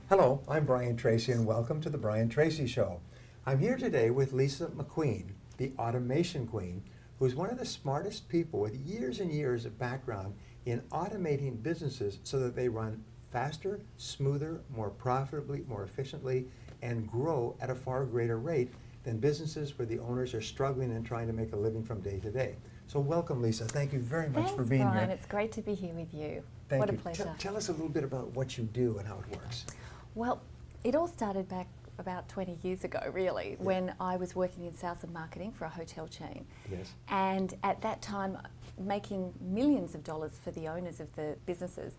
Hello, I'm Brian Tracy and welcome to the Brian Tracy Show. I'm here today with Lisa Macqueen, the automation queen, who's one of the smartest people with years and years of background in automating businesses so that they run faster, smoother, more profitably, more efficiently, and grow at a far greater rate than businesses where the owners are struggling and trying to make a living from day to day. So welcome, Lisa. Thank you very much for being Brian. here. It's great to be here with you. Thank what you. a pleasure. Tell us a little bit about what you do and how it works. Well, it all started back about 20 years ago, really, when I was working in sales and marketing for a hotel chain. Yes. And at that time, making millions of dollars for the owners of the businesses,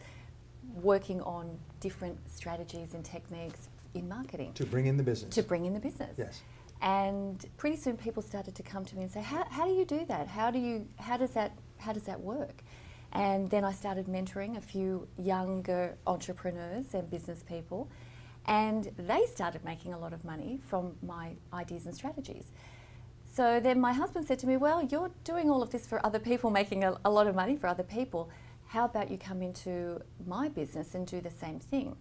working on different strategies and techniques in marketing. To bring in the business. To bring in the business. Yes. And pretty soon people started to come to me and say, how do you do that? How does that work? And then I started mentoring a few younger entrepreneurs and business people, and they started making a lot of money from my ideas and strategies. So then my husband said to me, well, you're doing all of this for other people, making a lot of money for other people. How about you come into my business and do the same thing?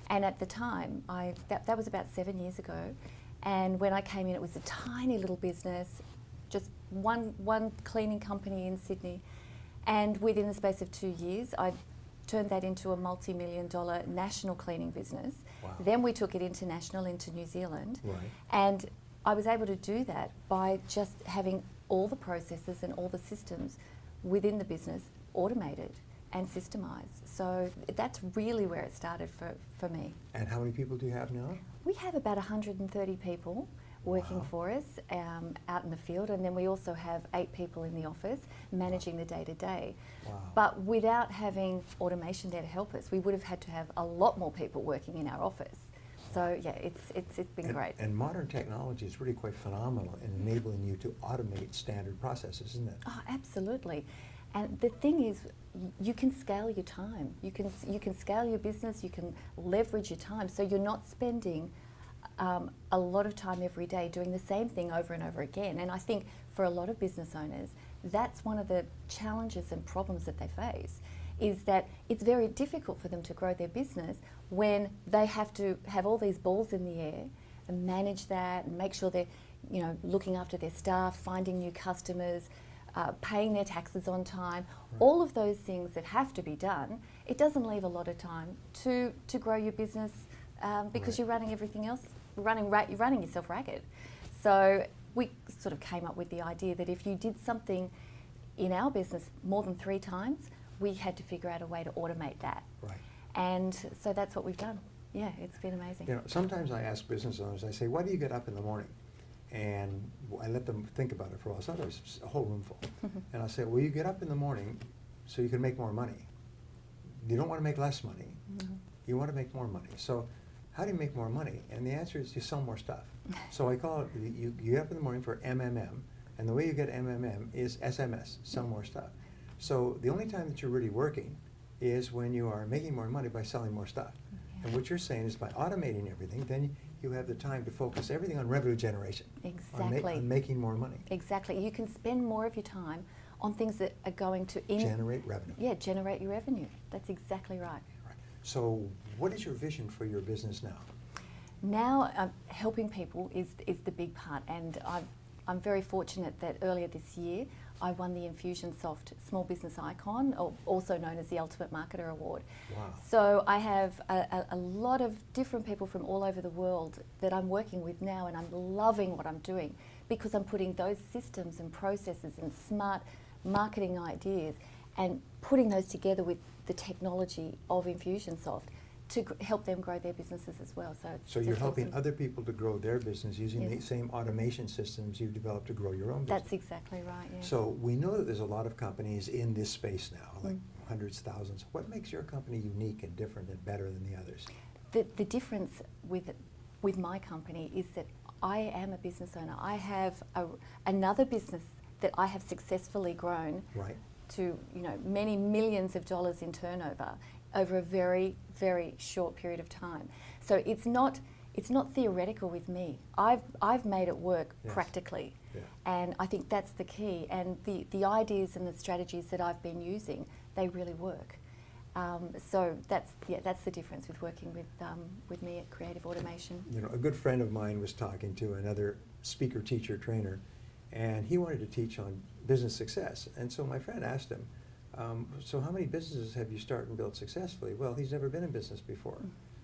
And at the time, that was about 7 years ago, and when I came in, it was a tiny little business, just one cleaning company in Sydney. And within the space of 2 years, I turned that into a multi-million-dollar national cleaning business. Wow. Then we took it international into New Zealand. Right. And I was able to do that by just having all the processes and all the systems within the business automated and systemized. So that's really where it started for me. And how many people do you have now? We have about 130 people working for us out in the field, and then we also have 8 people in the office managing the day-to-day. Wow. But without having automation there to help us, we would have had to have a lot more people working in our office. So yeah, it's been great. And modern technology is really quite phenomenal in enabling you to automate standard processes, isn't it? Oh, absolutely. And the thing is, you can scale your time. You can scale your business. You can leverage your time, so you're not spending a lot of time every day doing the same thing over and over again. And I think for a lot of business owners, that's one of the challenges and problems that they face, is that it's very difficult for them to grow their business when they have to have all these balls in the air and manage that and make sure they're, looking after their staff, finding new customers, paying their taxes on time, all of those things that have to be done. It doesn't leave a lot of time to grow your business because you're running everything else, you're running yourself ragged. So we sort of came up with the idea that if you did something in our business more than 3 times, we had to figure out a way to automate that. Right. And so that's what we've done. Yeah, it's been amazing. Sometimes I ask business owners, I say, why do you get up in the morning? And I let them think about it for a while. Sometimes it's a whole room full. And I say, well, you get up in the morning so you can make more money. You don't want to make less money. Mm-hmm. You want to make more money. So how do you make more money? And the answer is you sell more stuff. So I call it, you get up in the morning for MMM, and the way you get MMM is SMS, sell more stuff. So the only time that you're really working is when you are making more money by selling more stuff. Yeah. And what you're saying is by automating everything, then you have the time to focus everything on revenue generation. Exactly. On making more money. Exactly. You can spend more of your time on things that are going to generate revenue. Yeah, generate your revenue. That's exactly right. So what is your vision for your business now? Now, helping people is the big part, and I'm very fortunate that earlier this year I won the Infusionsoft Small Business Icon, or also known as the Ultimate Marketer Award. Wow. So I have a lot of different people from all over the world that I'm working with now, and I'm loving what I'm doing because I'm putting those systems and processes and smart marketing ideas and putting those together with the technology of Infusionsoft to help them grow their businesses as well. So you're helping other people to grow their business using the same automation systems you've developed to grow your own business. That's exactly right, yeah. So we know that there's a lot of companies in this space now, like hundreds, thousands. What makes your company unique and different and better than the others? The difference with my company is that I am a business owner. I have another business that I have successfully grown to many millions of dollars in turnover over a very, very short period of time. So it's not theoretical with me. I've made it work practically. Yeah. And I think that's the key. And the ideas and the strategies that I've been using, they really work. So that's the difference with working with me at Creative Automation. You know, a good friend of mine was talking to another speaker, teacher, trainer, and he wanted to teach on business success. And so my friend asked him, so how many businesses have you started and built successfully? Well, he's never been in business before.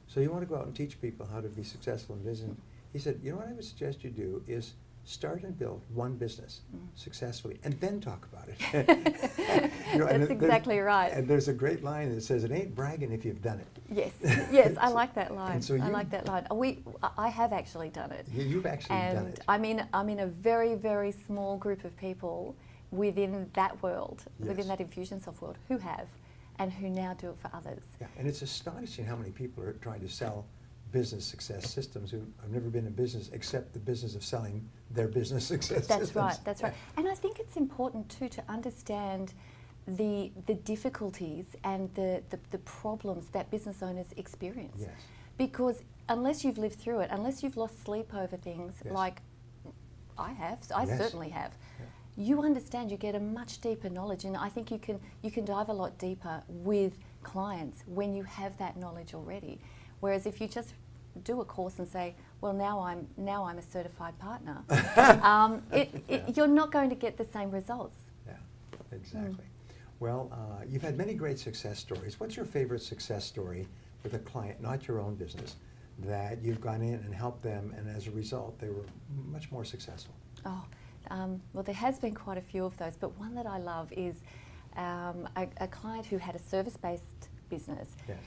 So you want to go out and teach people how to be successful in business. He said, you know what I would suggest you do is start and build one business successfully and then talk about it. You know, That's exactly right. And there's a great line that says, it ain't bragging if you've done it. Yes, yes, I like that line. And so I like that line. I have actually done it. You've actually done it. And I'm in a very, very small group of people within that world, within that Infusionsoft world, who have and who now do it for others. Yeah, and it's astonishing how many people are trying to sell business success systems who have never been in business except the business of selling their business success systems. That's right, that's right. And I think it's important too to understand the difficulties and the problems that business owners experience. Yes. Because unless you've lived through it, unless you've lost sleep over things like I have, I certainly have, you understand, you get a much deeper knowledge, and I think you can dive a lot deeper with clients when you have that knowledge already. Whereas if you just do a course and say, well, now I'm a certified partner, you're not going to get the same results. Yeah, exactly. Well, you've had many great success stories. What's your favorite success story with a client, not your own business, that you've gone in and helped them, and as a result, they were much more successful? Oh, well, there has been quite a few of those, but one that I love is a client who had a service-based business. Yes.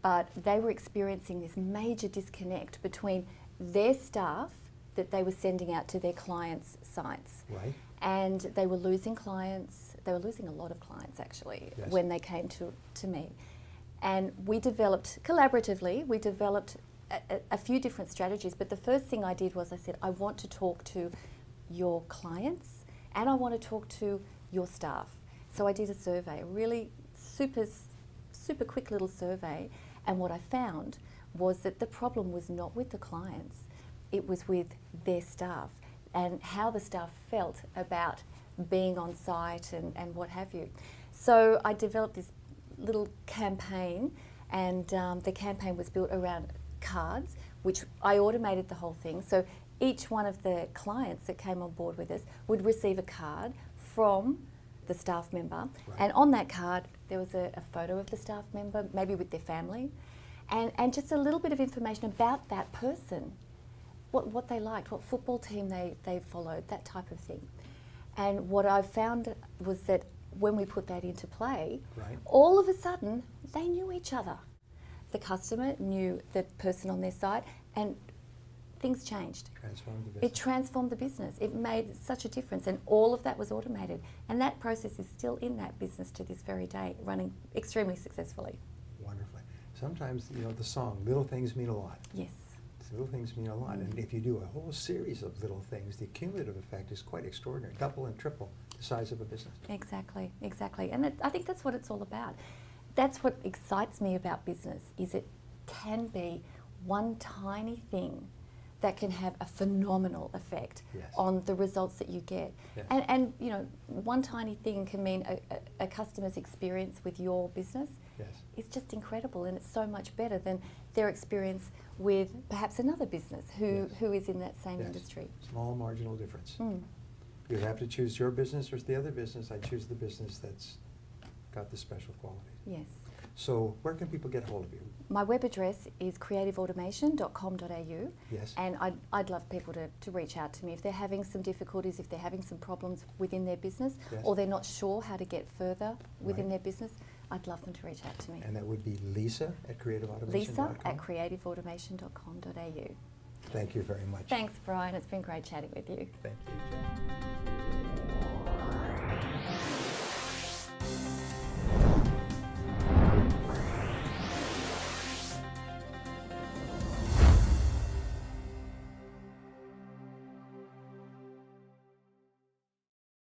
But they were experiencing this major disconnect between their staff that they were sending out to their clients' sites. Right. And they were losing clients. They were losing a lot of clients, actually, when they came to me. And we developed, collaboratively, a few different strategies. But the first thing I did was I said, I want to talk to your clients and I want to talk to your staff. So I did a survey, a really super quick little survey. And what I found was that the problem was not with the clients, it was with their staff and how the staff felt about being on site and what have you. So I developed this little campaign, and the campaign was built around cards, which I automated the whole thing. So each one of the clients that came on board with us would receive a card from the staff member, and on that card there was a photo of the staff member, maybe with their family, and just a little bit of information about that person, what they liked, what football team they followed, that type of thing. And what I found was that when we put that into play, all of a sudden they knew each other. The customer knew the person on their site, and things changed. Transformed the business. It transformed the business. It made such a difference, and all of that was automated. And that process is still in that business to this very day, running extremely successfully. Wonderfully. Sometimes, you know, the song, little things mean a lot. Yes. Little things mean a lot, and if you do a whole series of little things, the cumulative effect is quite extraordinary, double and triple the size of a business. Exactly, exactly. And I think that's what it's all about. That's what excites me about business, is it can be one tiny thing that can have a phenomenal effect on the results that you get. And you know, one tiny thing can mean a customer's experience with your business is just incredible, and it's so much better than their experience with perhaps another business who is in that same industry. Small marginal difference. You have to choose your business versus the other business. I choose the business that's got the special qualities. Yes. So where can people get hold of you? My web address is creativeautomation.com.au. Yes. And I'd love people to reach out to me if they're having some difficulties, if they're having some problems within their business, or they're not sure how to get further within their business. I'd love them to reach out to me. And that would be Lisa at creativeautomation.com? Lisa at creativeautomation.com.au. Thank you very much. Thanks, Brian. It's been great chatting with you. Thank you.